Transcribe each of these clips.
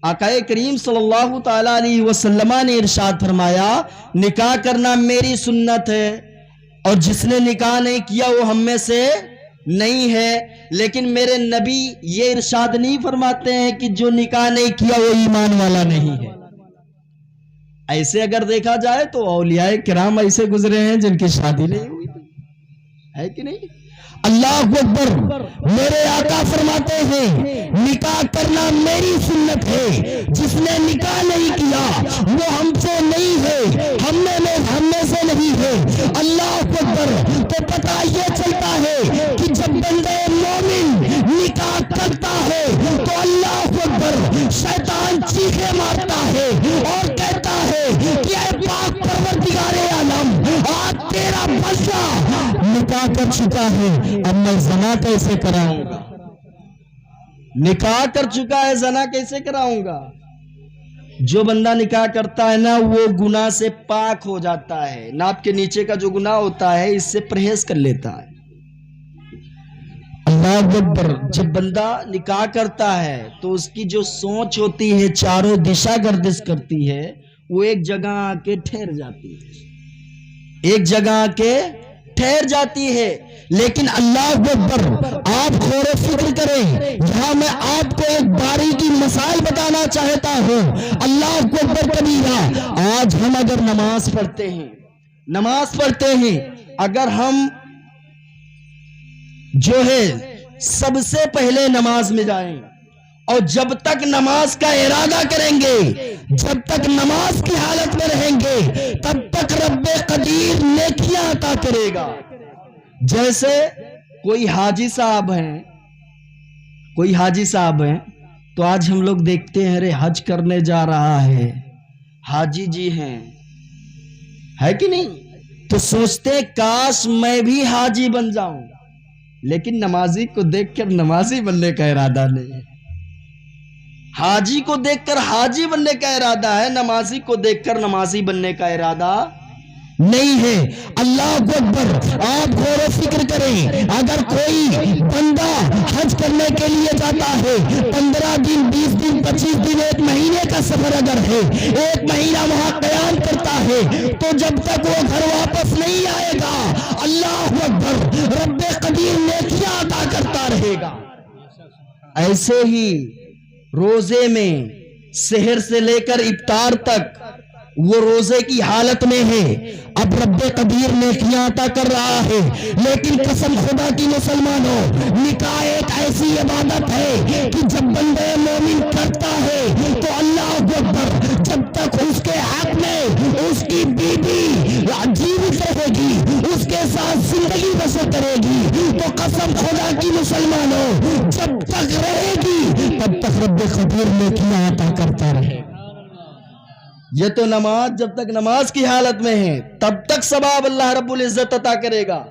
آقائے کریم صلی اللہ تعالیٰ علیہ وسلم نے ارشاد فرمایا نکاح کرنا میری سنت ہے، اور جس نے نکاح نہیں کیا وہ ہم میں سے نہیں ہے۔ لیکن میرے نبی یہ ارشاد نہیں فرماتے ہیں کہ جو نکاح نہیں کیا وہ ایمان والا نہیں ہے۔ ایسے اگر دیکھا جائے تو اولیاء کرام ایسے گزرے ہیں جن کی شادی نہیں ہوئی، ہے کہ نہیں؟ اللہ اکبر۔ میرے آقا فرماتے ہیں نکاح کرنا میری سنت ہے، جس نے نکاح نہیں کیا وہ ہم سے نہیں ہے، ہم میں سے نہیں ہے۔ اللہ اکبر۔ تو پتہ یہ چلتا ہے کہ جب بندے مومن نکاح کرتا ہے تو اللہ اکبر شیطان چیخے مارتا ہے اور کہتا ہے کہ اے پاک پروردگار عالم، آج تیرا بندہ نکاح کر چکا ہے، اب میں زنا کیسے کراؤں گا؟ نکاح کر چکا ہے، زنا کیسے کراؤں گا؟ جو بندہ نکاح کرتا ہے نا وہ گناہ سے پاک ہو جاتا ہے، ناپ کے نیچے کا جو گناہ ہوتا ہے اس سے پرہیز کر لیتا ہے۔ اللہ اکبر۔ جب بندہ نکاح کرتا ہے تو اس کی جو سوچ ہوتی ہے چاروں دشا گردش کرتی ہے، وہ ایک جگہ آ کے ٹھہر جاتی ہے، ایک جگہ آ کے ٹھہر جاتی ہے۔ لیکن اللہ اکبر، آپ غور و فکر کریں، یہاں میں آپ کو ایک باریکی مسائل بتانا چاہتا ہوں۔ اللہ اکبر کبیرہ۔ آج ہم اگر نماز پڑھتے ہیں اگر ہم جو ہے سب سے پہلے نماز میں جائیں اور جب تک نماز کا ارادہ کریں گے، جب تک نماز کی حالت میں رہیں گے تب تک رب قدیر نیکیاں عطا کرے گا۔ جیسے کوئی حاجی صاحب ہیں تو آج ہم لوگ دیکھتے ہیں ارے حج کرنے جا رہا ہے، حاجی جی ہیں، ہے کہ نہیں؟ تو سوچتے کاش میں بھی حاجی بن جاؤں، لیکن نمازی کو دیکھ کر نمازی بننے کا ارادہ نہیں ہے، حاجی کو دیکھ کر حاجی بننے کا ارادہ ہے، نمازی کو دیکھ کر نمازی بننے کا ارادہ نہیں ہے۔ اللہ اکبر۔ آپ غور و فکر کریں، اگر کوئی بندہ حج کرنے کے لیے جاتا ہے، 15 دن 20 دن 25 دن 1 مہینے کا سفر اگر ہے، 1 مہینہ وہاں قیام کرتا ہے، تو جب تک وہ گھر واپس نہیں آئے گا اللہ اکبر رب قدیر نیکیاں عطا کرتا رہے گا۔ ایسے ہی روزے میں سحر سے لے کر افطار تک وہ روزے کی حالت میں ہے، اب رب قدیر نیکیاں عطا کر رہا ہے، لیکن قسم خدا کی مسلمانوں، نکاح ایک ایسی عبادت ہے کہ جب بندے مومن کرتا ہے تو اللہ اکبر جب تک اس کے حق میں اس کی بیوی جیوت رہے گی، اس کے ساتھ زندگی بسر کرے گی، تو قسم خدا کی مسلمانوں جب تک رہے گی تب تک رب قدیر نیکیاں عطا کرتا رہے گا۔ یہ تو نماز جب تک نماز کی حالت میں ہے تب تک ثواب اللہ رب العزت عطا کرے گا،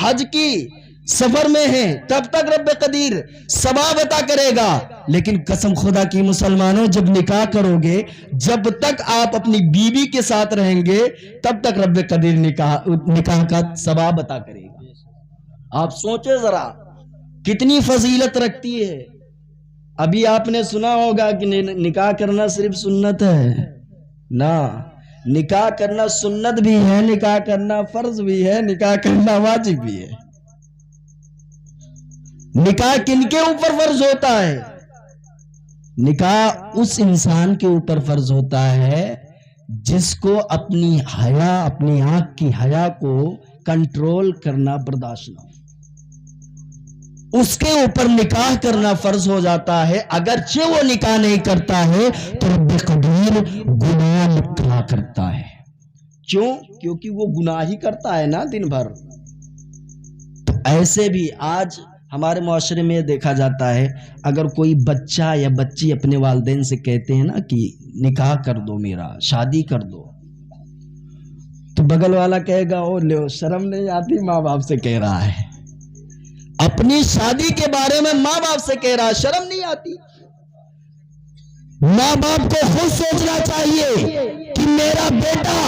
حج کی سفر میں ہے تب تک رب قدیر ثواب عطا کرے گا، لیکن قسم خدا کی مسلمانوں جب نکاح کرو گے، جب تک آپ اپنی بیوی کے ساتھ رہیں گے تب تک رب قدیر نکاح کا ثواب عطا کرے گا۔ آپ سوچیں ذرا کتنی فضیلت رکھتی ہے۔ ابھی آپ نے سنا ہوگا کہ نکاح کرنا صرف سنت ہے، نہ، نکاح کرنا سنت بھی ہے، نکاح کرنا فرض بھی ہے، نکاح کرنا واجب بھی ہے۔ نکاح کن کے اوپر فرض ہوتا ہے؟ نکاح اس انسان کے اوپر فرض ہوتا ہے جس کو اپنی حیا، اپنی آنکھ کی حیا کو کنٹرول کرنا برداشت نہ ہو، اس کے اوپر نکاح کرنا فرض ہو جاتا ہے۔ اگرچہ وہ نکاح نہیں کرتا ہے تو رب قدیر گناہ لکھا کرتا ہے۔ کیوں؟ کیونکہ وہ گناہ ہی کرتا ہے نا دن بھر۔ تو ایسے بھی آج ہمارے معاشرے میں دیکھا جاتا ہے، اگر کوئی بچہ یا بچی اپنے والدین سے کہتے ہیں نا کہ نکاح کر دو، میرا شادی کر دو، تو بغل والا کہے گا او لو، شرم نہیں آتی؟ ماں باپ سے کہہ رہا ہے، اپنی شادی کے بارے میں ماں باپ سے کہہ رہا ہے، شرم نہیں آتی؟ ماں باپ کو خود سوچنا چاہیے کہ میرا بیٹا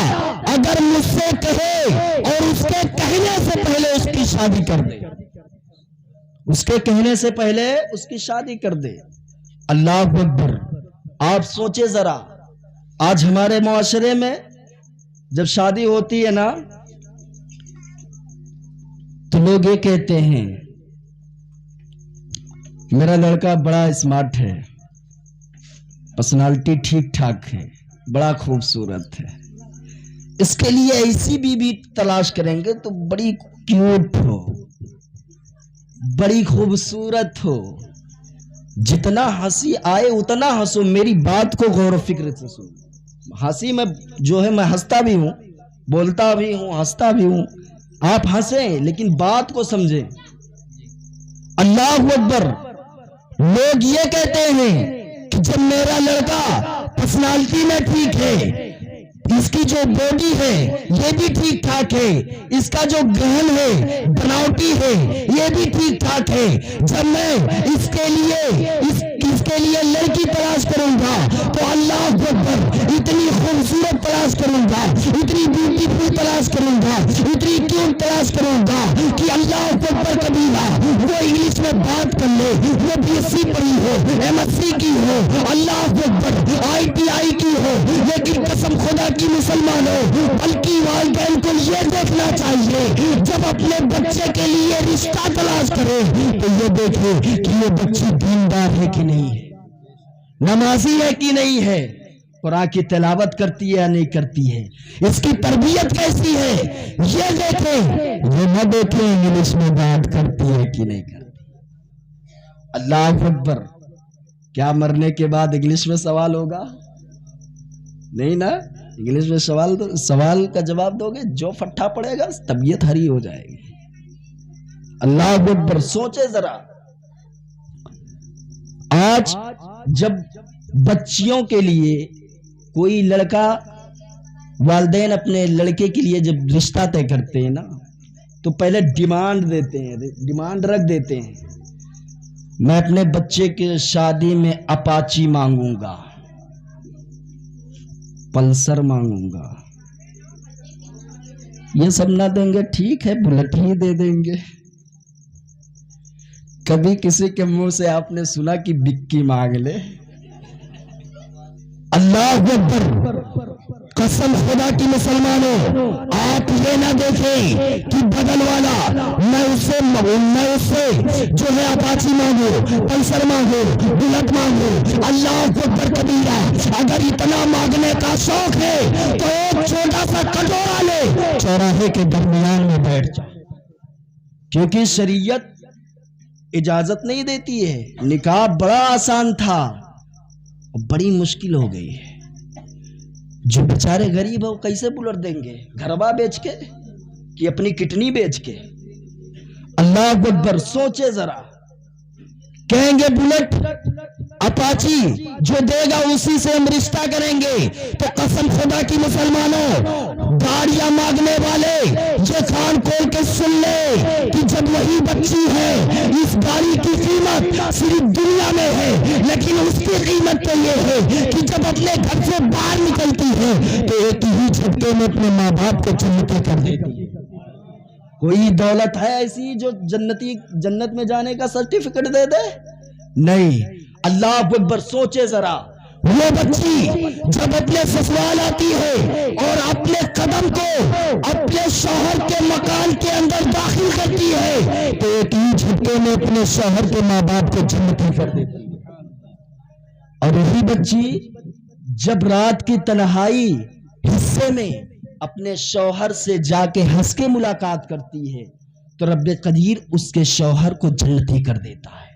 اگر مجھ سے کہے اور اس کے کہنے سے پہلے اس کی شادی کر دے، اس کے کہنے سے پہلے اس کی شادی کر دے۔ اللہ اکبر۔ آپ سوچیں ذرا، آج ہمارے معاشرے میں جب شادی ہوتی ہے نا تو لوگ یہ کہتے ہیں میرا لڑکا بڑا اسمارٹ ہے، پرسنالٹی ٹھیک ٹھاک ہے، بڑا خوبصورت ہے، اس کے لیے ایسی بیوی تلاش کریں گے تو بڑی کیوٹ ہو، بڑی خوبصورت ہو، جتنا ہنسی آئے اتنا ہنسو، میری بات کو غور و فکر سے سنو۔ ہنسی میں جو ہے میں ہنستا بھی ہوں، بولتا بھی ہوں، ہنستا بھی ہوں، آپ ہنسیں لیکن بات کو سمجھیں۔ اللہ اکبر۔ لوگ یہ کہتے ہیں کہ جب میرا لڑکا پرسنالٹی میں ٹھیک ہے، اس کی جو باڈی ہے یہ بھی ٹھیک ٹھاک ہے، اس کا جو گہن ہے بناوٹی ہے یہ بھی ٹھیک ٹھاک ہے، جب میں اس کے لیے لڑکی تلاش کروں گا تو اللہ اکبر اتنی خوبصورت تلاش کروں گا، اتنی بیوٹیفل تلاش کروں گا، اتنی کیوٹ تلاش کروں گا کہ اللہ اکبر کبیرہ وہ انگلش میں بات کر لے، وہ بی ایس سی پڑھی ہو، ایم ایس سی کی ہو، اللہ اکبر آئی ٹی آئی کی ہو، لیکن قسم خدا کی مسلمان ہو، بلکہ والدین کو یہ دیکھنا چاہیے جب اپنے بچے کے لیے رشتہ تلاش کرے تو یہ دیکھے کہ یہ بچی دیندار ہے کہ نہیں ہے، نمازی ہے کہ نہیں ہے، قرآن کی تلاوت کرتی ہے یا نہیں کرتی ہے، اس کی تربیت کیسی ہے یہ دیکھیں، یہ نہ دیکھیں انگلش میں بات کرتی ہے کہ نہیں کرتی۔ اللہ اکبر۔ کیا مرنے کے بعد انگلش میں سوال ہوگا؟ نہیں نا، انگلش میں سوال کا جواب دو گے، جو پھٹا پڑے گا طبیعت ہری ہو جائے گی۔ اللہ اکبر۔ سوچے ذرا، آج جب بچیوں کے لیے کوئی لڑکا، والدین اپنے لڑکے کے لیے جب رشتہ طے کرتے ہیں نا تو پہلے ڈیمانڈ دیتے ہیں، ڈیمانڈ رکھ دیتے ہیں، میں اپنے بچے کی شادی میں اپاچی مانگوں گا، پلسر مانگوں گا۔ یہ سب نہ دیں گے ٹھیک ہے، بلٹ ہی دے دیں گے۔ کبھی کسی کے منہ سے آپ نے سنا کہ بکی مانگ لے؟ اللہ اکبر۔ قسم خدا کی مسلمانوں، آپ یہ نہ دیکھیں کہ بدل والا میں اس سے جو ہے اپاچی مانگو، پلسر مانگو، بلٹ مانگو۔ اللہ اکبر کبیرہ، اگر اتنا مانگنے کا شوق ہے تو ایک چھوٹا سا کٹورا لے، چوراہے کے درمیان میں بیٹھ جا، کیونکہ شریعت اجازت نہیں دیتی ہے۔ نکاح بڑا آسان تھا، بڑی مشکل ہو گئی ہے۔ جو بیچارے غریب ہیں وہ کیسے بلٹ دیں گے؟ گھربا بیچ کے کہ اپنی کڈنی بیچ کے؟ اللہ اکبر۔ سوچے ذرا، کہیں گے بلٹ اپاچی جو دے گا اسی سے ہم رشتہ کریں گے، تو قسم خدا کی مسلمانوں، گاڑیاں مانگنے والے یہ کان کھول کے سن لے کہ جب وہی بچی ہے، اس گاڑی کی قیمت صرف دنیا میں ہے، لیکن اس کی قیمت تو یہ ہے کہ جب اپنے گھر سے باہر نکلتی ہے تو ایک ہی جھٹکے میں اپنے ماں باپ کو جنتی کر دیتی ہے۔ کوئی دولت ہے ایسی جو جنت میں جانے کا سرٹیفکیٹ دے دے؟ نہیں۔ اللہ اکبر۔ سوچے ذرا، وہ بچی جب اپنے سسرال آتی ہے اور اپنے قدم کو اپنے شوہر کے مکان کے اندر داخل کرتی ہے تو ایک ہی جھٹکے میں اپنے شوہر کے ماں باپ کو جنتی کر دیتی ہے۔ اور وہی بچی جب رات کی تنہائی حصے میں اپنے شوہر سے جا کے ہنس کے ملاقات کرتی ہے تو رب قدیر اس کے شوہر کو جنتی کر دیتا ہے۔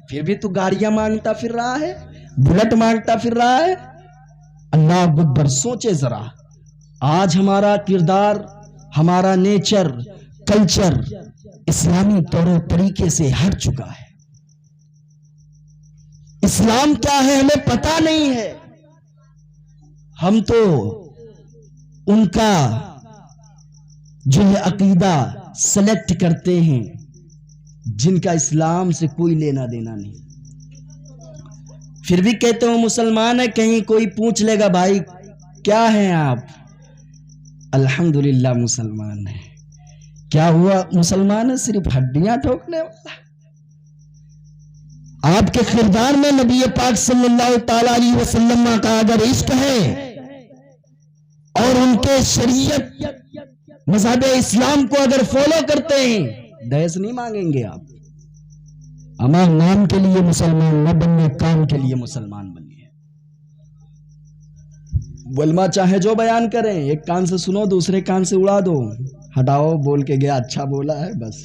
پھر بھی تو گاڑیاں مانگتا پھر رہا ہے، بلٹ مانگتا پھر رہا ہے۔ اللہ اکبر۔ سوچے ذرا، آج ہمارا کردار، ہمارا نیچر، کلچر اسلامی طور و طریقے سے ہٹ چکا ہے۔ اسلام کیا ہے ہمیں پتہ نہیں ہے، ہم تو ان کا جو ہے عقیدہ سلیکٹ کرتے ہیں جن کا اسلام سے کوئی لینا دینا نہیں، پھر بھی کہتے ہو مسلمان ہے، کہیں کوئی پوچھ لے گا بھائی کیا ہیں آپ؟ الحمدللہ مسلمان ہے۔ کیا ہوا مسلمان ہے؟ صرف ہڈیاں ٹھوکنے والا؟ آپ کے کردار میں نبی پاک صلی اللہ تعالی علیہ وسلم کا اگر عشق ہے اور ان کے شریعت مذہب اسلام کو اگر فالو کرتے ہیں، دہیز نہیں مانگیں گے آپ، اما نام کے لیے مسلمان نہ بننے، کام کے لیے مسلمان بنیے۔ علماء چاہے جو بیان کریں، ایک کان سے سنو دوسرے کان سے اڑا دو، ہٹاؤ بول کے گیا اچھا بولا ہے بس،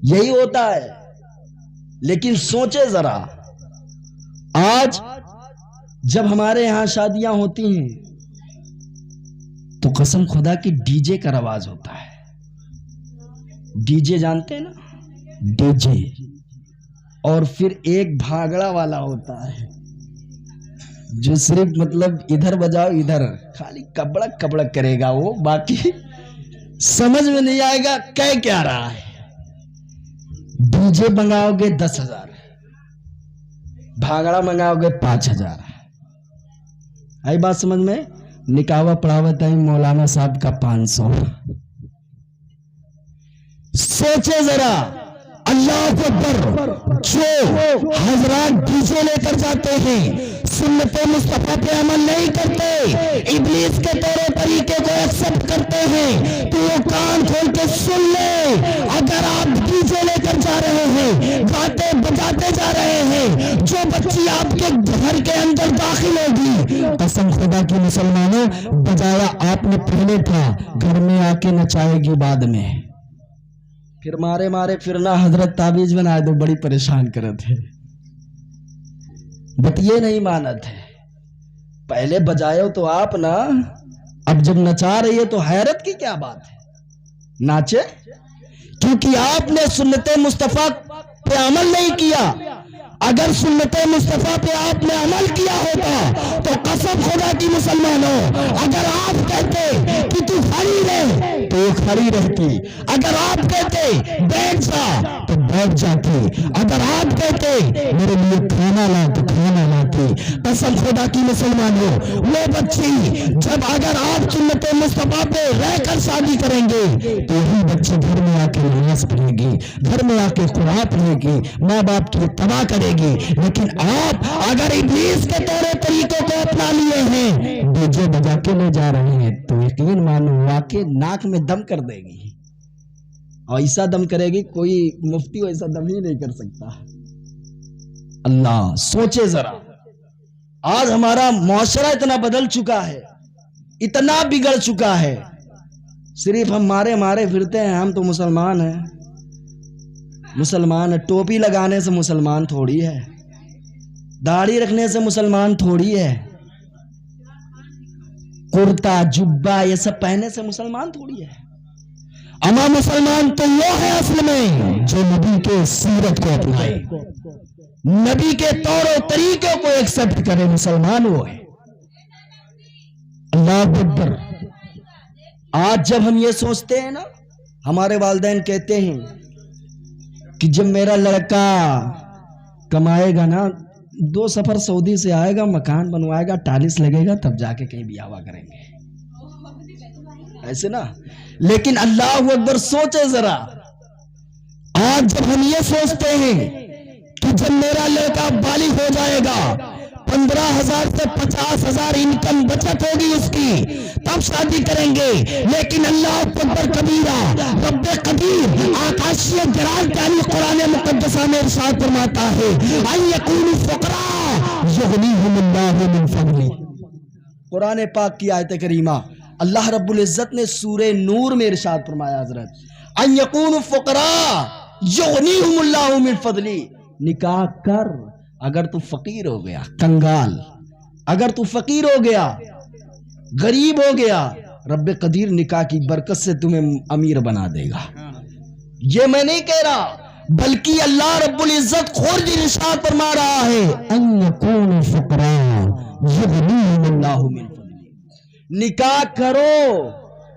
یہی ہوتا ہے۔ لیکن سوچے ذرا، آج جب ہمارے یہاں شادیاں ہوتی ہیں تو قسم خدا کی ڈی جے کا رواج ہوتا ہے۔ ڈی جے جانتے ہیں نا، ڈی جے، اور پھر ایک بھاگڑا والا ہوتا ہے جو صرف مطلب ادھر بجاؤ ادھر، خالی کبڑک کبڑک کرے گا وہ، باقی سمجھ میں نہیں آئے گا کہہ کیا رہا ہے۔ ڈی جے منگاؤ گے 10,000، بھاگڑا منگاؤ گے 5,000، آئی بات سمجھ میں؟ نکاح پڑھاوا ٹائم مولانا صاحب کا 500۔ سوچے ذرا، اللہ اکبر، جو حضرات ڈی جے لے کر جاتے ہیں، سنت مصطفیٰ پہ عمل نہیں کرتے، ابلیس کے طور طریقے کو ایکسپٹ کرتے ہیں، تو وہ کان کھول کے سن لے، اگر آپ ڈی جے لے کر جا رہے ہیں، گاتے بجاتے جا رہے ہیں، جو بچی آپ کے گھر کے اندر داخل ہوگی، قسم خدا کی مسلمانوں، بجایا آپ نے پہلے تھا، گھر میں آ کے نچائے گی بعد میں، پھر مارے مارے پھرنا حضرت تعویذ بنائے دو، بڑی پریشان کرتے ہیں۔ بٹ یہ نہیں مانت ہے، پہلے بجائے تو آپ نا، اب جب نچا رہی ہے تو حیرت کی کیا بات ہے، ناچے، کیونکہ آپ نے سنت مصطفیٰ پہ عمل نہیں کیا۔ اگر سنت مصطفیٰ پہ آپ نے عمل کیا ہوتا تو قسم خدا کی مسلمانوں، اگر آپ کہتے کہ تو کھڑی رہ تو وہ کھڑی رہتی، اگر آپ کہتے بیٹھ جا تو بیٹھ جاتی، اگر آپ کہتے میرے لیے کھانا لا تو کھانا لاتی۔ قسم خدا کی مسلمانوں، وہ بچی جب اگر آپ سنت مصطفیٰ پہ رہ کر شادی کریں گے تو وہی بچی گھر میں آ کے نماز پڑھے گی، گھر میں آ کے قرآن پڑھے گی، ماں باپ کی تباہ کرے گی۔ لیکن آپ اگر ابلیس کے طور طریقوں کو اپنا لیے ہیں، ڈی جے بجا کے لے جا رہے ہیں، تو یقین مانو واقعی ناک میں دم کر دے گی، اور ایسا دم کرے گی کوئی مفتی ایسا دم ہی نہیں کر سکتا۔ اللہ، سوچے ذرا، آج ہمارا معاشرہ اتنا بدل چکا ہے، اتنا بگڑ چکا ہے، صرف ہم مارے مارے پھرتے ہیں، ہم تو مسلمان ہیں، مسلمان ہے، ٹوپی لگانے سے مسلمان تھوڑی ہے، داڑھی رکھنے سے مسلمان تھوڑی ہے، کرتا جبہ یہ سب پہننے سے مسلمان تھوڑی ہے۔ اما مسلمان تو وہ ہے اصل میں جو نبی کے سیرت کو اپنائے، نبی کے طور و طریقوں کو ایکسپٹ کرے، مسلمان وہ ہے۔ اللہ اکبر۔ آج جب ہم یہ سوچتے ہیں نا، ہمارے والدین کہتے ہیں کہ جب میرا لڑکا کمائے گا نا، 2 سفر سعودی سے آئے گا، مکان بنوائے گا، ٹائلس لگے گا، تب جا کے کہیں بیاہ کریں گے، ایسے نا۔ لیکن اللہ اکبر، سوچے ذرا، آج جب ہم یہ سوچتے ہیں کہ جب میرا لڑکا بالغ ہو جائے گا، 15,000 سے 50,000 انکم بچت ہوگی اس کی، تب شادی کریں گے، لیکن اللہ اکبر کبیرہ، رب قدیر آکاشی جلال یعنی قرآن مقدسہ میں ارشاد فرماتا ہے ان یکونوا فقراء یغنیہم اللہ من فضلہ۔ قرآن پاک کی آیت کریمہ اللہ رب العزت نے سورہ نور میں ارشاد فرمایا، حضرت ان یکونوا فقراء یغنیہم اللہ من فضلہ، نکاح کر اگر تو فقیر ہو گیا، کنگال، اگر تو فقیر ہو گیا، غریب ہو گیا، رب قدیر نکاح کی برکت سے تمہیں امیر بنا دے گا۔ یہ میں نہیں کہہ رہا، بلکہ اللہ رب العزت خود ارشاد فرما رہا ہے ان یکونوا فقراء یغنیہم اللہ من فضلہ، نکاح کرو،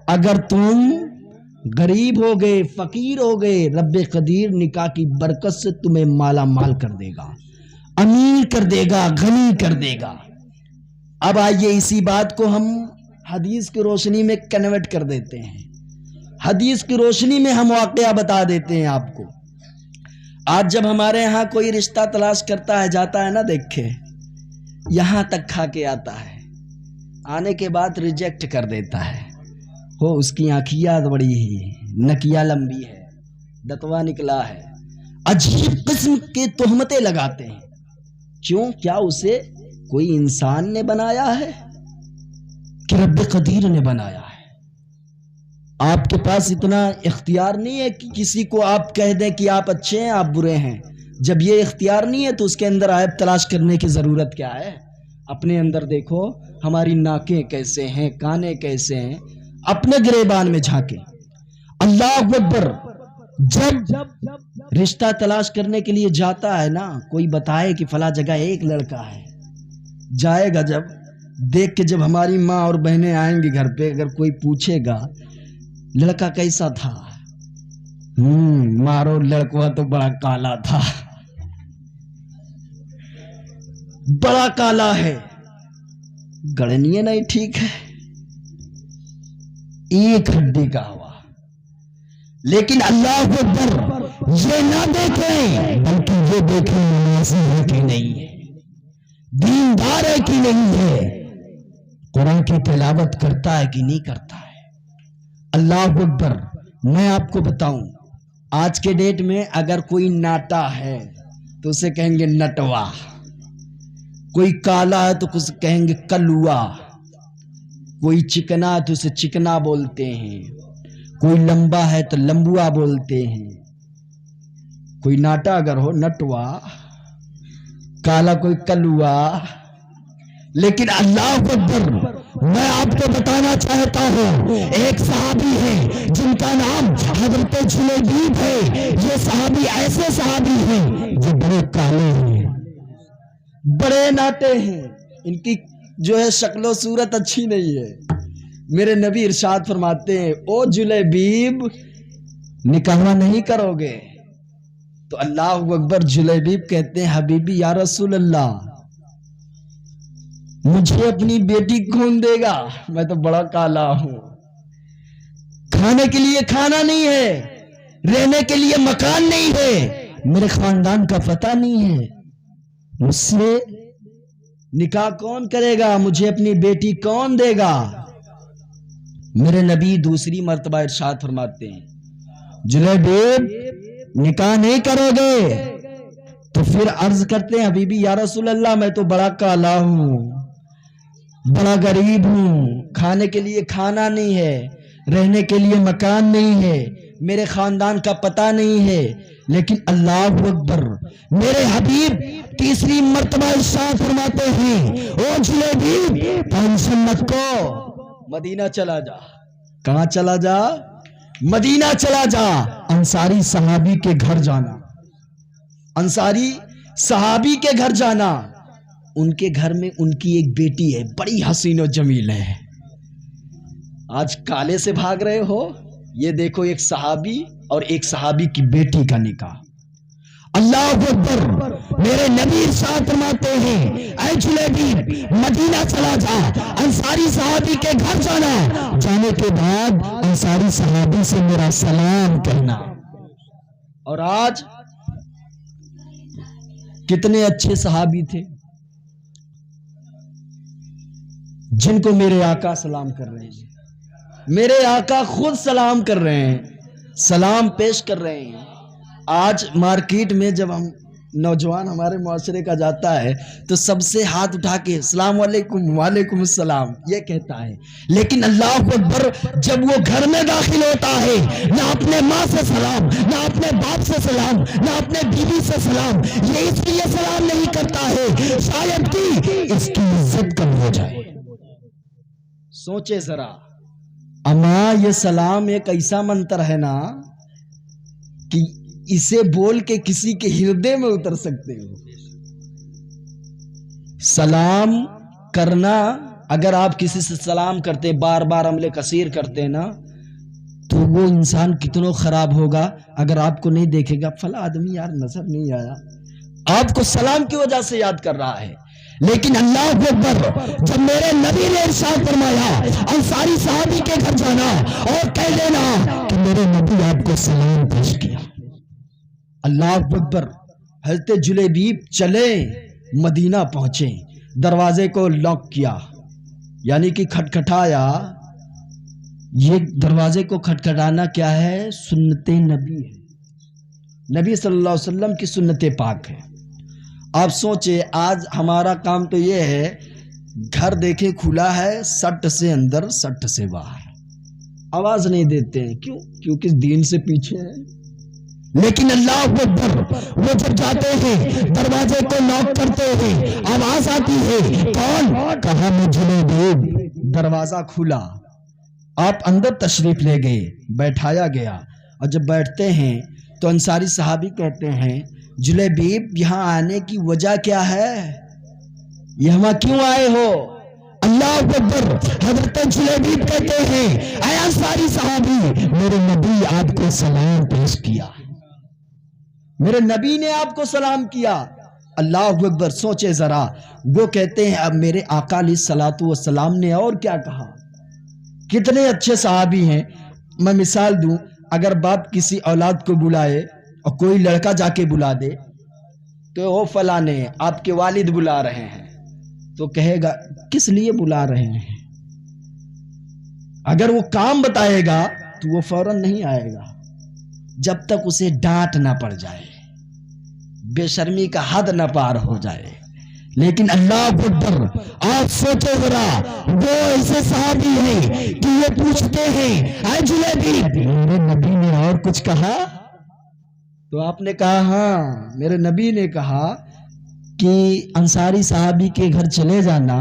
اگر تم غریب ہو گئے، فقیر ہو گئے، رب قدیر نکاح کی برکت سے تمہیں مالا مال کر دے گا، امیر کر دے گا، غنی کر دے گا۔ اب آئیے اسی بات کو ہم حدیث کی روشنی میں کنورٹ کر دیتے ہیں، حدیث کی روشنی میں ہم واقعہ بتا دیتے ہیں آپ کو۔ آج جب ہمارے ہاں کوئی رشتہ تلاش کرتا ہے جاتا ہے نا دیکھے یہاں تک کھا کے آتا ہے, آنے کے بعد ریجیکٹ کر دیتا ہے. ہو اس کی آنکھیاں بڑی ہی نکیا لمبی ہے, دتوا نکلا ہے, عجیب قسم کی تہمتیں لگاتے ہیں. کیوں؟ کیا اسے کوئی انسان نے بنایا ہے کہ رب قدیر نے بنایا ہے؟ آپ کے پاس اتنا اختیار نہیں ہے کہ کسی کو آپ کہہ دیں کہ آپ اچھے ہیں آپ برے ہیں. جب یہ اختیار نہیں ہے تو اس کے اندر عیب تلاش کرنے کی ضرورت کیا ہے؟ اپنے اندر دیکھو ہماری ناکیں کیسے ہیں, کانے کیسے ہیں, اپنے گریبان میں جھانکیں. اللہ اکبر. جب رشتہ تلاش کرنے کے لیے جاتا ہے نا, کوئی بتائے کہ فلاں جگہ ایک لڑکا ہے, جائے گا جب دیکھ کے, جب ہماری ماں اور بہنیں آئیں گی گھر پہ, اگر کوئی پوچھے گا لڑکا کیسا تھا, مارو لڑکا تو بڑا کالا تھا, بڑا کالا ہے, گڑنیے نہیں ٹھیک ہے, ایک ہڈی کا ہوا. لیکن اللہ اکبر یہ نہ دیکھیں بلکہ یہ دیکھیں نمازی ہے کہ نہیں ہے, دیندار ہے کہ نہیں ہے, قرآن کی تلاوت کرتا ہے کہ نہیں کرتا ہے. اللہ اکبر. میں آپ کو بتاؤں آج کے ڈیٹ میں اگر کوئی ناٹا ہے تو اسے کہیں گے نٹوا, کوئی کالا ہے تو اسے کہیں گے کلوا, کوئی چکنا ہے تو اسے چکنا بولتے ہیں, کوئی لمبا ہے تو لمبوا بولتے ہیں. کوئی ناٹا اگر ہو نٹوا, کالا کوئی کلوا. لیکن اللہ اکبر میں آپ کو بتانا چاہتا ہوں ایک صحابی ہے جن کا نام حضرت جلیبیب ہے. یہ صحابی ایسے صحابی ہیں جو بڑے کالے ہیں, بڑے ناٹے ہیں, ان کی جو ہے شکل و صورت اچھی نہیں ہے. میرے نبی ارشاد فرماتے ہیں او جلیبیب نکاح نہیں کرو گے؟ تو اللہ اکبر. جلیبیب کہتے ہیں حبیبی یا رسول اللہ مجھے اپنی بیٹی کون دے گا, میں تو بڑا کالا ہوں, کھانے کے لیے کھانا نہیں ہے, رہنے کے لیے مکان نہیں ہے, میرے خاندان کا پتہ نہیں ہے, مجھ سے نکاح کون کرے گا, مجھے اپنی بیٹی کون دے گا؟ میرے نبی دوسری مرتبہ ارشاد فرماتے ہیں جلیبیب نکاح نہیں کرو گے؟ تو پھر عرض کرتے ہیں حبیبی یا رسول اللہ میں تو بڑا کالا ہوں, بڑا غریب ہوں, کھانے کے لیے کھانا نہیں ہے, رہنے کے لیے مکان نہیں ہے, میرے خاندان کا پتہ نہیں ہے. لیکن اللہ اکبر میرے حبیب تیسری مرتبہ ارشاد فرماتے ہیں او جلیبیب ٹینشن مت کو, مدینہ چلا جا. کہاں چلا جا؟ مدینہ چلا جا. انصاری صحابی کے گھر جانا, انصاری صحابی کے گھر جانا. ان کے گھر میں ان کی ایک بیٹی ہے, بڑی حسین و جمیل ہے. آج کالے سے بھاگ رہے ہو, یہ دیکھو ایک صحابی اور ایک صحابی کی بیٹی کا نکاح. اللہ اکبر. میرے نبی ارشاد فرماتے ہیں اے جلیبیب مدینہ چلا جا, انصاری صحابی کے گھر جانا, جانے کے بعد انصاری صحابی سے میرا سلام کہنا. اور آج کتنے اچھے صحابی تھے جن کو میرے آقا سلام کر رہے ہیں, میرے آقا خود سلام کر رہے ہیں, سلام پیش کر رہے ہیں. آج مارکیٹ میں جب ہم نوجوان ہمارے معاشرے کا جاتا ہے تو سب سے ہاتھ اٹھا کے السلام علیکم وعلیکم السلام یہ کہتا ہے. لیکن اللہ اکبر جب وہ گھر میں داخل ہوتا ہے نہ اپنے ماں سے سلام, نہ اپنے باپ سے سلام, نہ اپنے بیوی سے سلام. یہ اس لیے سلام نہیں کرتا ہے شاید کہ اس کی عزت کم ہو جائے. سوچے ذرا اما, یہ سلام ایک ایسا منتر ہے نا کہ اسے بول کے کسی کے ہردے میں اتر سکتے ہو. سلام کرنا, اگر آپ کسی سے سلام کرتے بار بار عمل کثیر کرتے نا تو وہ انسان کتنا خراب ہوگا. اگر آپ کو نہیں دیکھے گا فلاں آدمی یار نظر نہیں آیا, آپ کو سلام کی وجہ سے یاد کر رہا ہے. لیکن اللہ اکبر جب میرے نبی نے ارشاد فرمایا انصاری صحابی کے گھر جانا اور کہہ دینا کہ میرے نبی آپ کو سلام پیش کیا, اللہ اکبر. حضرت جلیبیب چلے مدینہ پہنچے, دروازے کو لاک کیا, یعنی کہ کھٹکھٹایا. یہ دروازے کو کھٹکھٹانا کیا ہے؟ سنت نبی ہے, نبی صلی اللہ علیہ وسلم کی سنت پاک ہے. آپ سوچے آج ہمارا کام تو یہ ہے, گھر دیکھے کھلا ہے, سٹ سے اندر سٹ سے باہر, آواز نہیں دیتے ہیں. کیوں؟ کیونکہ دین سے پیچھے ہیں. لیکن اللہ اکبر, وہ جب جاتے ہیں دروازے کو لاک کرتے ہیں, آواز آتی ہے, کون؟ کہا میں جلیبیب. دروازہ کھلا, آپ اندر تشریف لے گئے, بیٹھایا گیا. اور جب بیٹھتے ہیں تو انصاری صحابی کہتے ہیں جلیبیب یہاں آنے کی وجہ کیا ہے؟ یہاں کیوں آئے ہو؟ اللہ اکبر. حضرت جلیبیب کہتے ہیں اے انصاری صحابی, میرے نبی آپ کو سلام پیش کیا. میرے نبی نے آپ کو سلام کیا. اللہ اکبر. سوچے ذرا, وہ کہتے ہیں اب میرے آقا علیہ الصلوۃ والسلام نے اور کیا کہا. کتنے اچھے صحابی ہیں. میں مثال دوں, اگر باپ کسی اولاد کو بلائے اور کوئی لڑکا جا کے بلا دے تو وہ فلانے آپ کے والد بلا رہے ہیں, تو کہے گا کس لیے بلا رہے ہیں. اگر وہ کام بتائے گا تو وہ فوراً نہیں آئے گا جب تک اسے ڈانٹ نہ پڑ جائے, بے شرمی کا حد نہ پار ہو جائے. لیکن اللہ اکبر, آپ سوچو ذرا, وہ ایسے صحابی ہیں کہ یہ پوچھتے ہیں اے جلیبیب میرے نبی نے اور کچھ کہا؟ تو آپ نے کہا ہاں, میرے نبی نے کہا کہ انصاری صحابی کے گھر چلے جانا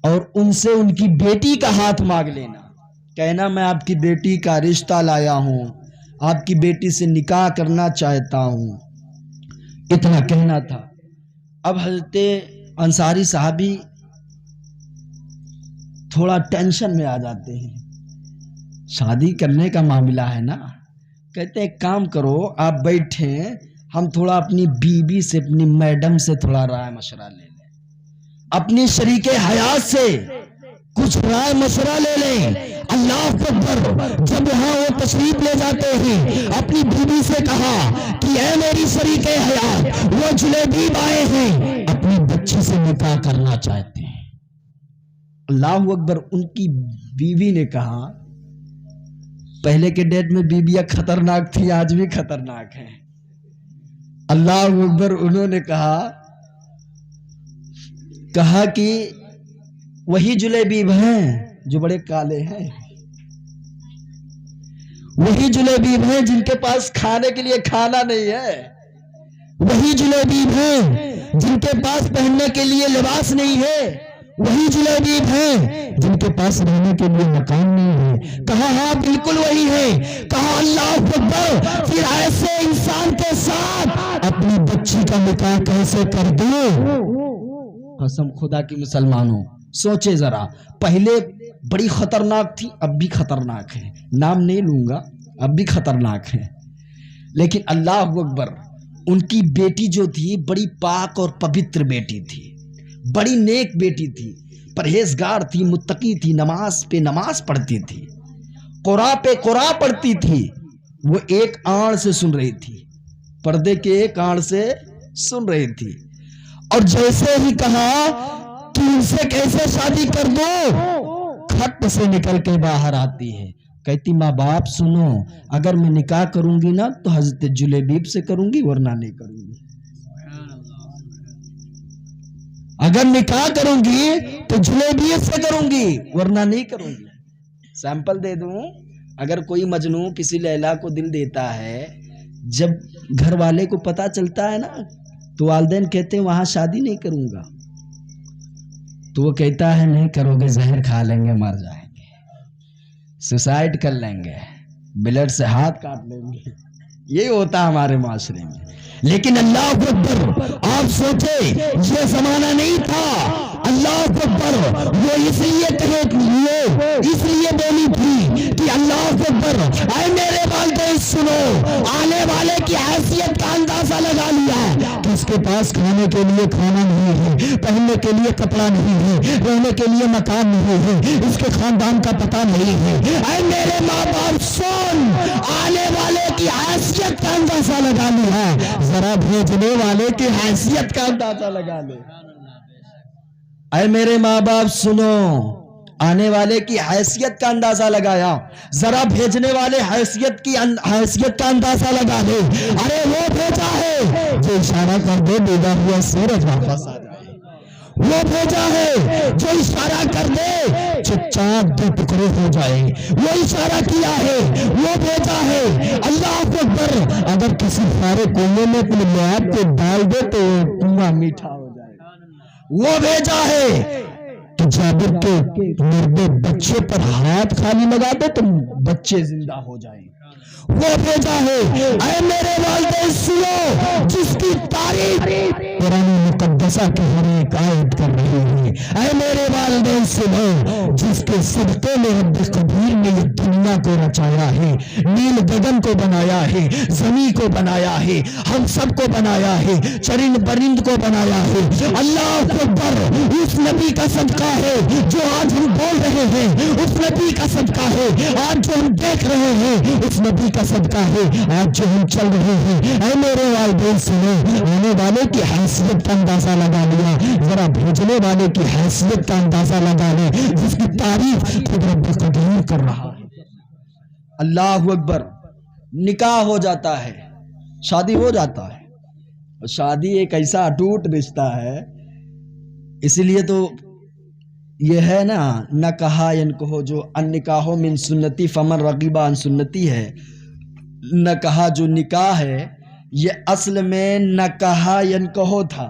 اور ان سے ان کی بیٹی کا ہاتھ مانگ لینا, کہنا میں آپ کی بیٹی کا رشتہ لایا ہوں, آپ کی بیٹی سے نکاح کرنا چاہتا ہوں. اتنا کہنا تھا. اب حضرت انصاری صحابی تھوڑا ٹینشن میں آ جاتے ہیں, شادی کرنے کا معاملہ ہے نا. کہتے ہیں کام کرو, آپ بیٹھیں, ہم تھوڑا اپنی بیوی سے, اپنی میڈم سے تھوڑا رائے مشورہ لے لیں, اپنی شریک حیات سے کچھ رائے مشورہ لے لیں. اللہ اکبر. جب وہاں وہ تشریف لے جاتے ہیں, اپنی بیوی سے کہا کہ اے میری شریک حیات, وہ جلیبیب آئے ہیں, اپنی بچی سے نکاح کرنا چاہتے ہیں. اللہ اکبر. ان کی بیوی نے کہا, پہلے کے ڈیٹ میں بیویاں خطرناک تھی, آج بھی خطرناک ہیں. اللہ اکبر. انہوں نے کہا کہ وہی جلیبیب ہیں جو بڑے کالے ہیں, وہی جلیبیب ہیں جن کے پاس کھانے کے لیے کھانا نہیں ہے, وہی جلیبیب ہیں جن کے پاس پہننے کے لیے لباس نہیں ہے, وہی جلیبیب ہیں جن کے پاس رہنے کے لیے مکان نہیں ہے. کہا ہاں بالکل وہی ہے. کہا اللہ اکبر. پھر ایسے انسان کے ساتھ اپنی بچی کا نکاح کیسے کر دوں؟ قسم خدا کی مسلمانوں, سوچے ذرا, پہلے بڑی خطرناک تھی, اب بھی خطرناک ہے, نام نہیں لوں گا, اب بھی خطرناک ہے. لیکن اللہ اکبر, ان کی بیٹی جو تھی بڑی پاک اور پوتر بیٹی تھی, بڑی نیک بیٹی تھی, پرہیزگار تھی, متقی تھی, نماز پہ نماز پڑھتی تھی, قرآن پہ قرآن پڑھتی تھی. وہ ایک آڑ سے سن رہی تھی, پردے کے ایک آڑ سے سن رہی تھی. اور جیسے ہی کہا کہ ان سے کیسے شادی کر دو, کھٹ سے نکل کے باہر آتی ہے, کہتی ماں باپ سنو, اگر میں نکاح کروں گی نا تو حضرت جلیبیب سے کروں گی, ورنہ نہیں کروں گی. اگر نکاح کروں گی تو جلیبیب سے کروں گی, ورنہ نہیں کروں گی. سیمپل دے دوں, اگر کوئی مجنون کسی لیلا کو دل دیتا ہے, جب گھر والے کو پتا چلتا ہے نا تو والدین کہتے ہیں وہاں شادی نہیں کروں گا, تو وہ کہتا ہے نہیں کرو گے, زہر کھا لیں گے, مر جائیں گے, سوسائڈ کر لیں گے, بلیڈ سے ہاتھ کاٹ لیں گے. یہی ہوتا ہے ہمارے معاشرے میں. لیکن اللہ اکبر, آپ سوچے یہ زمانہ نہیں تھا. اللہ اکبر, وہ اس لیے بولی تھی کہ اللہ اکبر, اے میرے والدین سنو, آنے والے کی حیثیت کا اندازہ لگا لیا کہ اس کے پاس کھانے کے لیے کھانا نہیں ہے، پہننے کے لیے کپڑا نہیں ہے، رہنے کے لیے مکان نہیں ہے، اس کے خاندان کا پتہ نہیں ہے، اے میرے ماں باپ سن، آنے والے کی حیثیت کا اندازہ لگا لیا، ذرا بھیجنے والے کی حیثیت کا اندازہ لگا لے۔ اے میرے ماں باپ سنو، آنے والے کی حیثیت کا اندازہ لگایا، ذرا بھیجنے والے حیثیت کا اندازہ لگا لے۔ ارے وہ بھیجا ہے جو اشارہ کر دے ڈوبا ہوا سورج واپس آ جائے، وہ بھیجا ہے جو اشارہ کر دے چاند دو ٹکڑے ہو جائے، وہ اشارہ کیا ہے، وہ بھیجا ہے۔ اللہ اکبر، اگر کسی سارے کنویں میں اپنے میاب کو ڈال دے تو کنواں میٹھا ہو جائے۔ وہ بھیجا ہے کہ جابر کے مردے بچے پر ہاتھ خالی لگا دے تو بچے زندہ ہو جائیں۔ وہ بھیجا ہے، اے میرے والدین سنو، جس کی تعریف قرآن مقدسہ کی ہر ایک آیت کر رہی ہے۔ اے میرے والدین سنو، جس کے صدقے میں رب قدیر نے یہ دنیا کو رچایا ہے، نیل گگن کو بنایا ہے، زمین کو بنایا ہے، ہم سب کو بنایا ہے، چرند پرند کو بنایا ہے۔ اللہ اکبر، اس نبی کا صدقہ ہے جو آج ہم بول رہے ہیں، اس نبی کا صدقہ ہے آج جو ہم دیکھ رہے ہیں، اس نبی کا صدقہ ہے آج جو ہم چل رہے ہیں۔ اے میرے والدین سنو، آنے والے کی حیثیت کا اندازہ لگا لیا، ذرا بھیجنے والے کی حیثیت کا اندازہ لگا لے، جس کی تعریف خود رب قدیر کر رہا ہے۔ اللہ اکبر، نکاح ہو جاتا ہے، شادی ہو جاتا ہے، اور شادی ایک ایسا اٹوٹ رشتہ ہے، اسی لیے تو یہ ہے نا، نہ کہا ینکہو، جو ان نکاحو من سنتی فمن رغب عن سنتی ہے، نہ کہا جو نکاح ہے یہ اصل میں نہ کہا ینکہو تھا،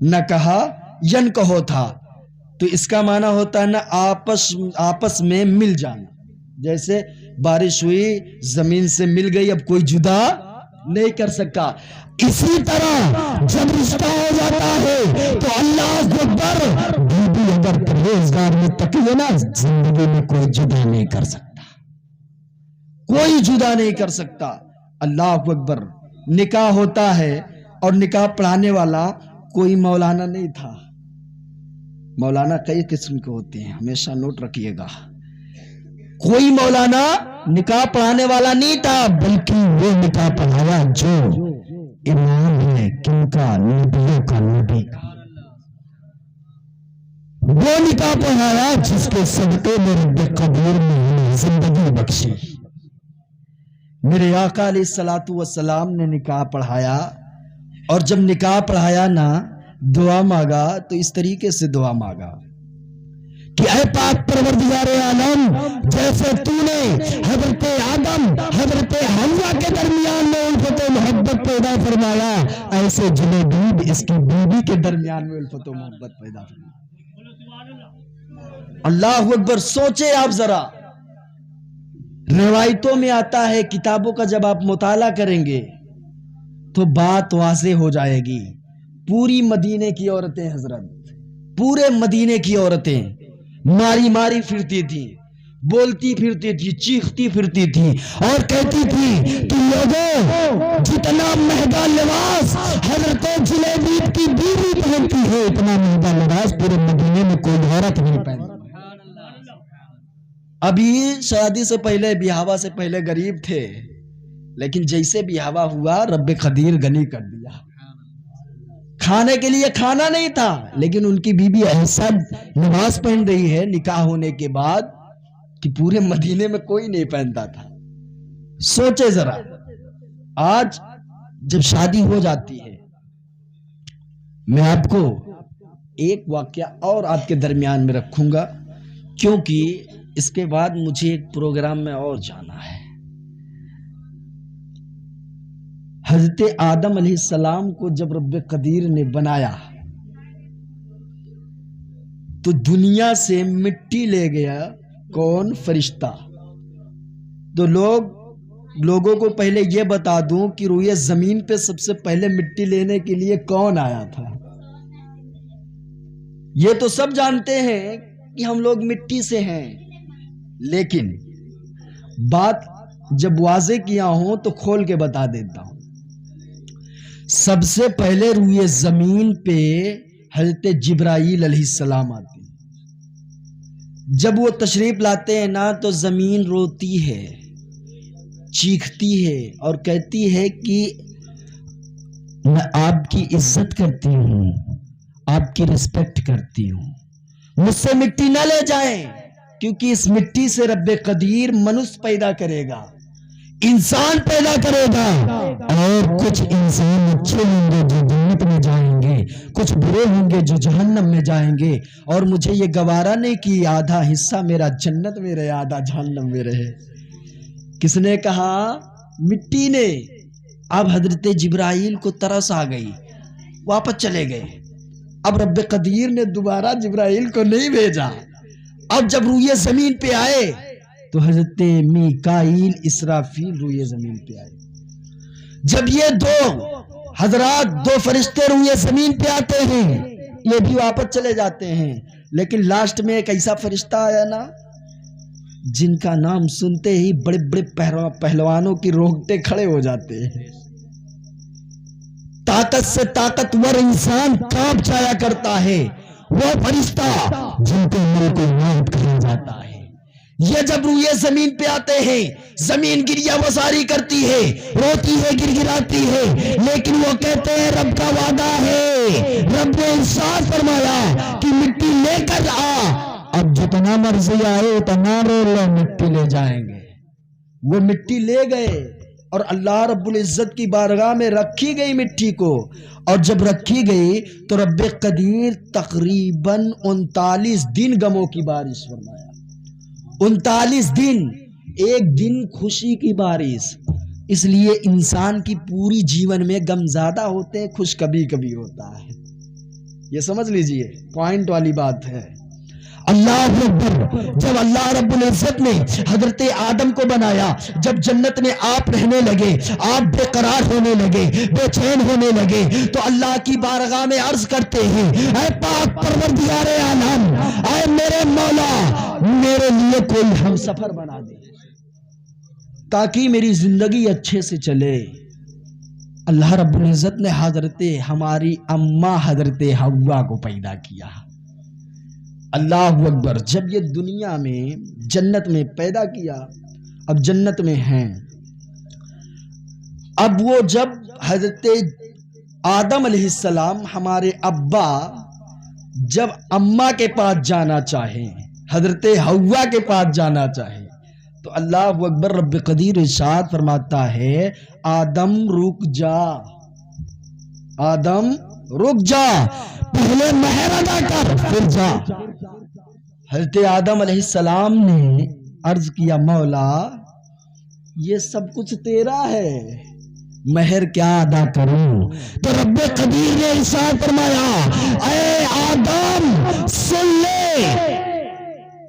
نہ کہا ینکہو تھا، تو اس کا معنی ہوتا ہے نا آپس میں مل جانا، جیسے بارش ہوئی زمین سے مل گئی، اب کوئی جدا نہیں کر سکا۔ اسی طرح جب رشتہ ہو جاتا ہے تو اللہ اکبر، بیوی اگر پرہیزگار متقی ہے نا، زندگی میں کوئی جدا نہیں کر سکتا، کوئی جدا نہیں کر سکتا۔ اللہ اکبر، نکاح ہوتا ہے، اور نکاح پڑھانے والا کوئی مولانا نہیں تھا۔ مولانا کئی قسم کے ہوتے ہیں، ہمیشہ نوٹ رکھیے گا، کوئی مولانا نکاح پڑھانے والا نہیں تھا، بلکہ وہ نکاح پڑھایا جو امام ہے، کن کا؟ نبیوں کا، نبی کا۔ وہ نکاح پڑھایا جس کے صدقے میں رب قدیر نے ہمیں زندگی بخشی۔ میرے آقا علیہ الصلوۃ والسلام نے نکاح پڑھایا، اور جب نکاح پڑھایا نا، دعا مانگا تو اس طریقے سے دعا مانگا کہ اے پاک پروردگار عالم، جیسے تو نے حضرت آدم حضرت حوا کے درمیان میں الفت و محبت پیدا فرمایا، ایسے جلیبیب اس کی بیوی کے درمیان میں الفت و محبت پیدا فرمایا۔ اللہ اکبر، سوچے آپ ذرا، روایتوں میں آتا ہے، کتابوں کا جب آپ مطالعہ کریں گے تو بات واضح ہو جائے گی۔ پوری مدینے کی عورتیں حضرت، پورے مدینے کی عورتیں ماری ماری پھرتی تھی، بولتی پھرتی تھی، چیختی پھرتی تھی، اور کہتی تھی کہ لوگوں، جتنا مہنگا لباس حضرت جلیبیب کی بیوی پہنتی ہے، اتنا مہنگا لباس پورے مدینے میں کوئی عورت نہیں پہنتی۔ ابھی شادی سے پہلے، بیاہوا سے پہلے غریب تھے، لیکن جیسے بیاہوا ہوا رب قدیر غنی کر دیا۔ کھانے کے لیے کھانا نہیں تھا، لیکن ان کی بیوی ایسا لباس پہن رہی ہے نکاح ہونے کے بعد کہ پورے مدینے میں کوئی نہیں پہنتا تھا۔ سوچے ذرا، آج جب شادی ہو جاتی ہے، میں آپ کو ایک واقعہ اور آپ کے درمیان میں رکھوں گا، کیونکہ اس کے بعد مجھے ایک پروگرام میں اور جانا ہے۔ حضرت آدم علیہ السلام کو جب رب قدیر نے بنایا تو دنیا سے مٹی لے گیا، کون؟ فرشتہ۔ تو لوگوں کو پہلے یہ بتا دوں کہ روئے زمین پہ سب سے پہلے مٹی لینے کے لیے کون آیا تھا؟ یہ تو سب جانتے ہیں کہ ہم لوگ مٹی سے ہیں، لیکن بات جب واضح کیا ہوں تو کھول کے بتا دیتا ہوں۔ سب سے پہلے روئے زمین پہ حضرت جبرائیل علیہ السلام آتے ہیں۔ جب وہ تشریف لاتے ہیں نا تو زمین روتی ہے، چیختی ہے اور کہتی ہے کہ میں آپ کی عزت کرتی ہوں، آپ کی ریسپیکٹ کرتی ہوں، مجھ سے مٹی نہ لے جائیں، کیونکہ اس مٹی سے رب قدیر منس پیدا کرے گا، انسان پیدا کرے گا، اور کچھ انسان اچھے ہوں گے جو جنت میں جائیں گے، کچھ برے ہوں گے جو جہنم میں جائیں گے، اور مجھے یہ گوارا نہیں کہ آدھا حصہ میرا جنت میں رہے آدھا جہنم میں رہے۔ کس نے کہا؟ مٹی نے۔ اب حضرت جبرائیل کو ترس آ گئی، واپس چلے گئے۔ اب رب قدیر نے دوبارہ جبرائیل کو نہیں بھیجا۔ اب جب روئے زمین پہ آئے تو حضرت میکائیل اسرافیل روئے زمین پہ آئے۔ جب یہ دو حضرات، دو فرشتے روئے زمین پہ آتے ہیں، یہ بھی واپس چلے جاتے ہیں، لیکن لاسٹ میں ایک ایسا فرشتہ آیا نا جن کا نام سنتے ہی بڑے بڑے پہلوانوں کی رونگٹے کھڑے ہو جاتے ہیں۔ طاقت سے طاقتور انسان کانپ جایا کرتا ہے، وہ فرشتہ جن کو ملک موت کہا جاتا ہے۔ یہ جب روئے زمین پہ آتے ہیں، زمین گریہ وزاری کرتی ہے، روتی ہے، گر گراتی ہے، لیکن وہ کہتے ہیں رب کا وعدہ ہے، رب نے ارشاد فرمایا کہ مٹی لے کر آ، اب جتنا مرضی آئے اتنا رو لو، مٹی لے جائیں گے۔ وہ مٹی لے گئے اور اللہ رب العزت کی بارگاہ میں رکھی گئی مٹی کو، اور جب رکھی گئی تو رب قدیر تقریباً 39 دن غموں کی بارش فرمایا۔ 39 دن، ایک دن خوشی کی بارش۔ اس لیے انسان کی پوری جیون میں غم زیادہ ہوتے ہیں، خوش کبھی کبھی ہوتا ہے۔ یہ سمجھ لیجئے، پوائنٹ والی بات ہے۔ اللہ اکبر۔ جب اللہ رب العزت نے حضرت آدم کو بنایا، جب جنت میں آپ رہنے لگے، آپ بے قرار ہونے لگے، بے چین ہونے لگے، تو اللہ کی بارگاہ میں عرض کرتے ہیں اے پاک پروردگار عالم، اے میرے مولا، میرے لیے کوئی ہم سفر بنا دے تاکہ میری زندگی اچھے سے چلے۔ اللہ رب العزت نے حضرت ہماری اماں حضرت حوا کو پیدا کیا۔ اللہ اکبر۔ جب یہ دنیا میں جنت میں پیدا کیا، اب جنت میں ہیں، اب وہ جب حضرت آدم علیہ السلام ہمارے ابا جب اماں کے پاس جانا چاہیں، حضرت حوا کے پاس جانا چاہیں، تو اللہ اکبر، رب قدیر ارشاد فرماتا ہے آدم رک جا، آدم رک جا، پہلے مہر ادا کر پھر جا۔ حضرت آدم علیہ السلام نے عرض کیا مولا یہ سب کچھ تیرا ہے، مہر کیا ادا کروں؟ تو رب قدیر نے ارشاد فرمایا اے آدم سن لے،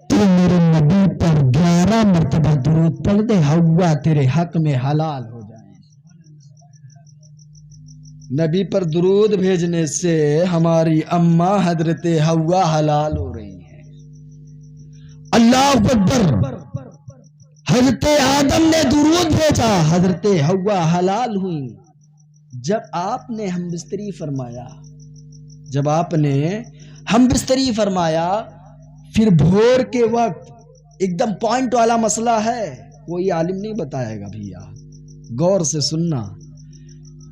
تو میرے نبی پر 11 مرتبہ درود پڑھ دے، حوا تیرے حق میں حلال ہو جائے۔ نبی پر درود بھیجنے سے ہماری اماں حضرت حوا حلال ہو رہی ہے۔ اللہ اکبر۔ حضرت آدم نے درود بھیجا، حضرت حوا حلال ہوئی۔ جب آپ نے ہم بستری فرمایا، جب آپ نے ہم بستری فرمایا، پھر بھور کے وقت ایک دم پوائنٹ والا مسئلہ ہے، کوئی عالم نہیں بتائے گا بھیا، غور سے سننا۔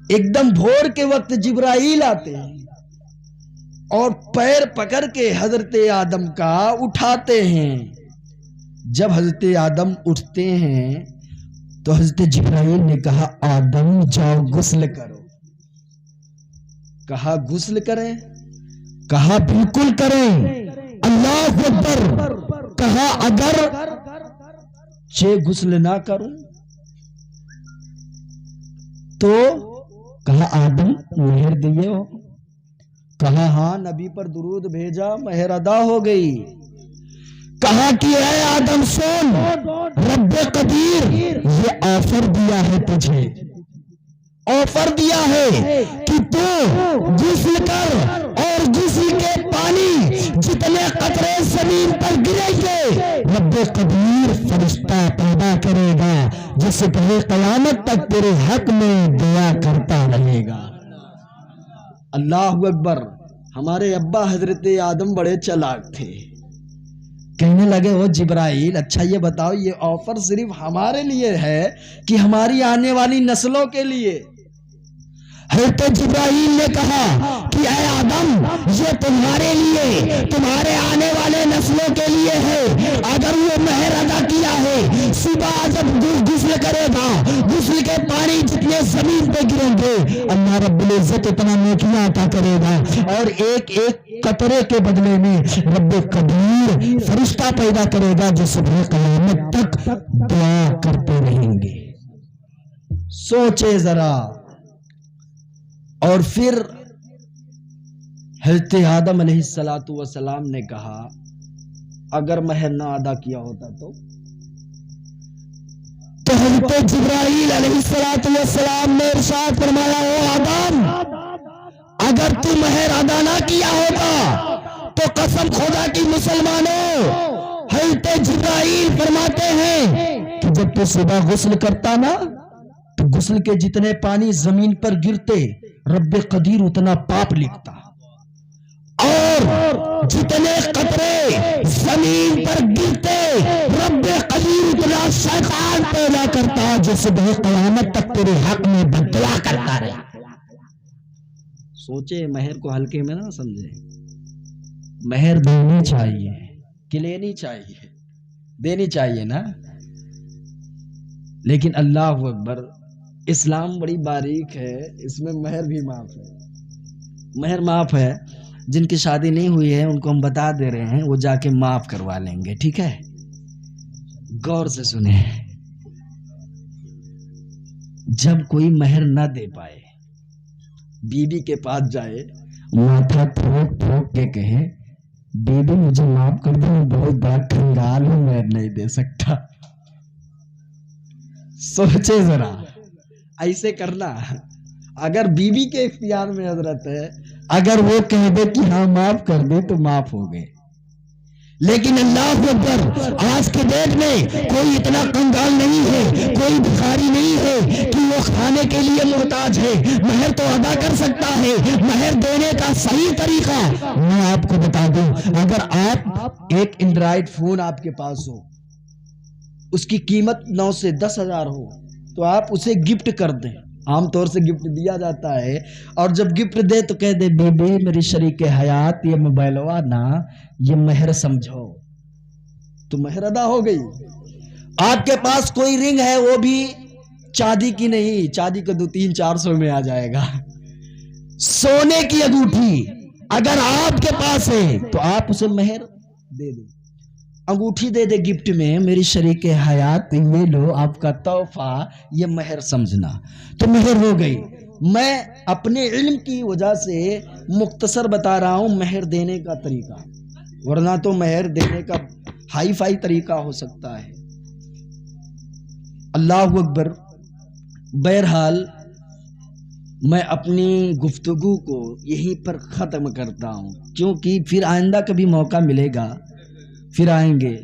ایک دم بھور کے وقت جبرائیل آتے ہیں اور پیر پکڑ کے حضرت آدم کا اٹھاتے ہیں۔ جب حضرت آدم اٹھتے ہیں تو حضرت جبرائیل نے کہا آدم جاؤ غسل کرو۔ کہا غسل کریں؟ کہا بالکل کریں۔ اللہ اکبر۔ کہا اگر غسل نہ کروں تو؟ کہا آدم مہر دیے ہو؟ کہا ہاں، نبی پر درود بھیجا، مہر ادا ہو گئی۔ کہا کہ اے آدم سن، رب قدیر یہ آفر دیا ہے تجھے، آفر دیا ہے کہ تو غسل کر، اور غسل کے پانی جتنے قطرے زمین پر گریں گے رب قدیر فرشتہ پیدا کرے گا جس سے قیامت تک تیرے حق میں دعا کرتا رہے گا۔ اللہ اکبر. ہمارے ابا حضرت آدم بڑے چالاک تھے. کہنے لگے او جبرائیل، اچھا یہ بتاؤ یہ آفر صرف ہمارے لیے ہے کہ ہماری آنے والی نسلوں کے لیے؟ حضرت جبرائیل نے کہا کہ اے آدم، یہ تمہارے لیے، تمہارے آنے والے نسلوں کے لیے ہے. اگر وہ مہر ادا کیا ہے، صبح جب غسل کرے گا، غسل کے پانی جتنے زمین پہ گریں گے، اللہ رب العزت اتنا نیکیاں عطا کرے گا. اور ایک ایک قطرے کے بدلے میں رب قدیر فرشتہ پیدا کرے گا جو صبح قیامت تک دعا کرتے رہیں گے. سوچے ذرا. اور پھر حضرت آدم علیہ السلام نے کہا اگر مہر نہ ادا کیا ہوتا تو حضرت جبرائیل علیہ السلام نے ارشاد فرمایا او آدم، اگر تو مہر ادا نہ کیا ہوتا تو قسم خدا کی مسلمانوں، حضرت جبرائیل فرماتے ہیں کہ جب تو صبح غسل کرتا نا تو غسل کے جتنے پانی زمین پر گرتے رب قدیر اتنا پاپ لکھتا، اور جتنے قطرے زمین پر گرتے رب قدیر اتنا شیطان پیدا کرتا جو صبح قیامت تک تیرے حق میں بددعا کرتا رہے. سوچے، مہر کو ہلکے میں نہ سمجھے. مہر دینی چاہیے کہ لینی چاہیے، دینی چاہیے نا. لیکن اللہ اکبر، اسلام بڑی باریک ہے، اس میں مہر بھی معاف ہے. مہر معاف ہے. جن کی شادی نہیں ہوئی ہے ان کو ہم بتا دے رہے ہیں، وہ جا کے معاف کروا لیں گے. ٹھیک ہے، غور سے سنیں. جب کوئی مہر نہ دے پائے، بیوی کے پاس جائے، ماتھا تھوک تھوک کے کہے بیبی مجھے معاف کر دو، میں بہت بڑا کنگال ہوں، میں نہیں دے سکتا. سوچے ذرا، ایسے کرنا. اگر بیوی کے اختیار میں حضرت ہے، اگر وہ کہہ دے کہ ہاں معاف کر دے تو معاف ہو گئے. لیکن اللہ اکبر، آج کے ڈیٹ میں کوئی اتنا کنگال نہیں ہے، کوئی بھکاری نہیں ہے کہ وہ کھانے کے لیے محتاج ہے. مہر تو ادا کر سکتا ہے. مہر دینے کا صحیح طریقہ میں آپ کو بتا دوں. اگر آپ ایک اینڈرائڈ فون آپ کے پاس ہو، اس کی قیمت 9 سے 10,000 ہو، تو آپ اسے گفٹ کر دیں. عام طور سے گفٹ دیا جاتا ہے، اور جب گفٹ دے تو کہہ دے بی بی میری شریک حیات یہ موبائل نا یہ مہر سمجھو، تو مہر ادا ہو گئی. آپ کے پاس کوئی رنگ ہے، وہ بھی چاندی کی نہیں، چاندی کا 200-400 میں آ جائے گا. سونے کی انگوٹھی اگر آپ کے پاس ہے تو آپ اسے مہر دے دیں. انگوٹھی دے دے گفٹ میں، میری شریک حیات یہ لو آپ کا تحفہ، یہ مہر سمجھنا، تو مہر ہو گئی. میں اپنے علم کی وجہ سے مختصر بتا رہا ہوں مہر دینے کا طریقہ، ورنہ تو مہر دینے کا ہائی فائی طریقہ ہو سکتا ہے. اللہ اکبر. بہرحال میں اپنی گفتگو کو یہیں پر ختم کرتا ہوں، کیونکہ پھر آئندہ کبھی موقع ملے گا پھر آئیں گے.